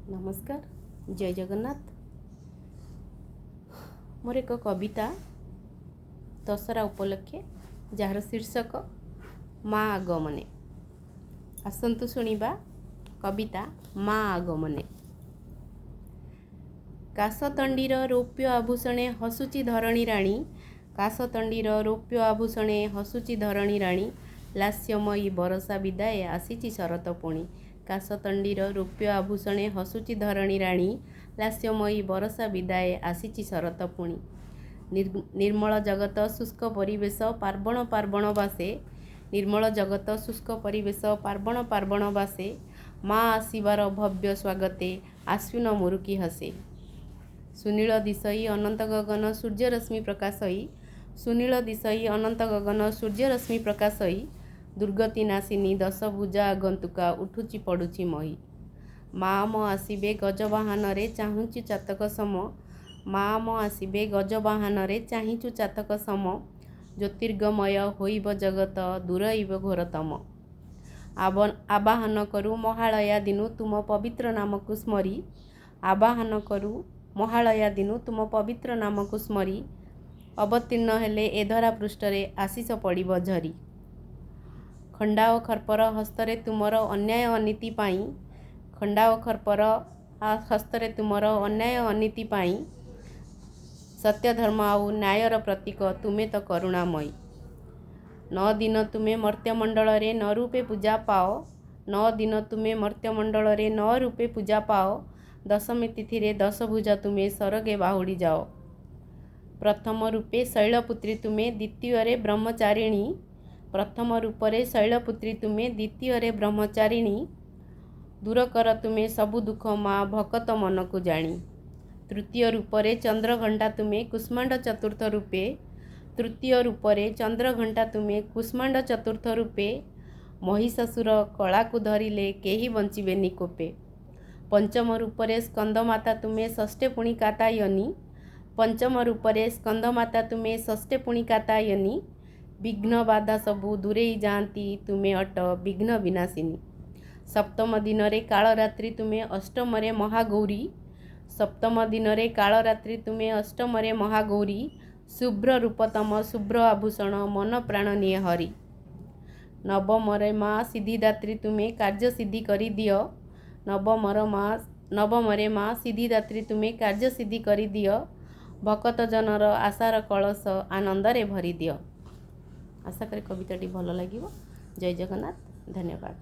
नमस्कार जय जगन्नाथ। मोर एक कविता दशहरा उपलक्षे जार शीर्षक माँ आगमने। आसतु शुणिबा कविता माँ आगमने। काशतंडीर रौप्य आभूषणे हसुची धरणी राणी, काशतंडीर रौप्य आभूषणे हसुची धरणी राणी, लास्यमयी बरसा विदाये आसीची शरत पुणी। काशतंडीर रौप्य आभूषणे हसुची धरणी राणी, लास्यमयी बरसा विदाये आसीची शरत पुणी। निर्मल जगत शुष्क परिवेश पार्वण पार्वण बासे, निर्मल जगत शुष्क परिवेश पार्वण पार्वण बासे, माँ आसीबार भव्य स्वागते आश्विन मुरुकी हसे। सुनील दिशई अनंत गगन सूर्यरश्मि प्रकाशई, सुनील दिशई अनंत गगन सूर्यरश्मि प्रकाशई, दुर्गति नाशिनी दशभुजा आगंतुका उठुची पड़ुची मही। माँ म आसिबे गजवाहन रे चाहुचु चातक सम, माँ म आसिबे गजवाहन रे चाहिचु चातक सम, ज्योतिर्गमय होइब जगत दूरइब घोरतम। आवाहन करू महालया दिनु तुम पवित्र नामकु स्मरी, आवाहन करू महालया दिनु तुम पवित्र नामकु स्मरी, अवतीर्ण हेले ए धरा पृष्ठरे आशीष पड़िब झरी। खंडा ओ खर्पर हस्तरे तुमर अन्याय अनीति पाई, खंडा ओ खर्पर हस्तरे तुमर अन्याय अनीति पाई, सत्य धर्म आउ न्यायर प्रतीक तुमे तो करुणामयी। 9 दिन तुमे मर्त्यमंडल रे 9 रूपे पूजा पाओ, 9 दिन तुमे मर्त्यमंडल रे 9 रूपे पूजा पाओ, दशमी तिथि रे 10 भुजा तुमे सरगे बाहुड़ी जाओ। प्रथम रूपे शैलपुत्री तुमे द्वितीय रे ब्रह्मचारिणी, प्रथम रूपरे शैलपुत्री तुमे द्वितीय रे ब्रह्मचारिणी, दूर कर तुमे सबु दुख माँ भकत मन को जानी। तृतीय रूपरे चंद्रघंटा तुमे कुष्मांड चतुर्थ रूपे, तृतीय रूपरे चंद्रघंटा तुमे कुष्मांड चतुर्थ रूपे, महिषासुर कला को धरिले केही बंचिबे निकोपे। पंचम रूपरे स्कंदमाता तुमे षष्ठे पुणी कातायनी, पंचम रूपरे स्कंदमाता तुमे षष्ठे पुणी कातायनी, विघ्न बाधा सबु दूरेई जाती तुमे अट विघ्न विनाशिनी। सप्तम दिन रे कालरात्रि तुमे अष्टम रे महागौरी, सप्तम दिन रे कालरात्रि तुमे अष्टम रे महागौरी, शुभ्र रूपतम शुभ्र आभूषण मन प्राण निये हरि। नवम रे माँ सिद्धिदात्री तुमे कार्य सिद्धि करी दियो, नवम रे माँ सिद्धिदात्री तुमे कार्य सिद्धि करी दियो, भकत जनर आशार कलश आनंद रे भरी दियो। आशा करी कविताटी भल लागिबो। जय जगन्नाथ। धन्यवाद।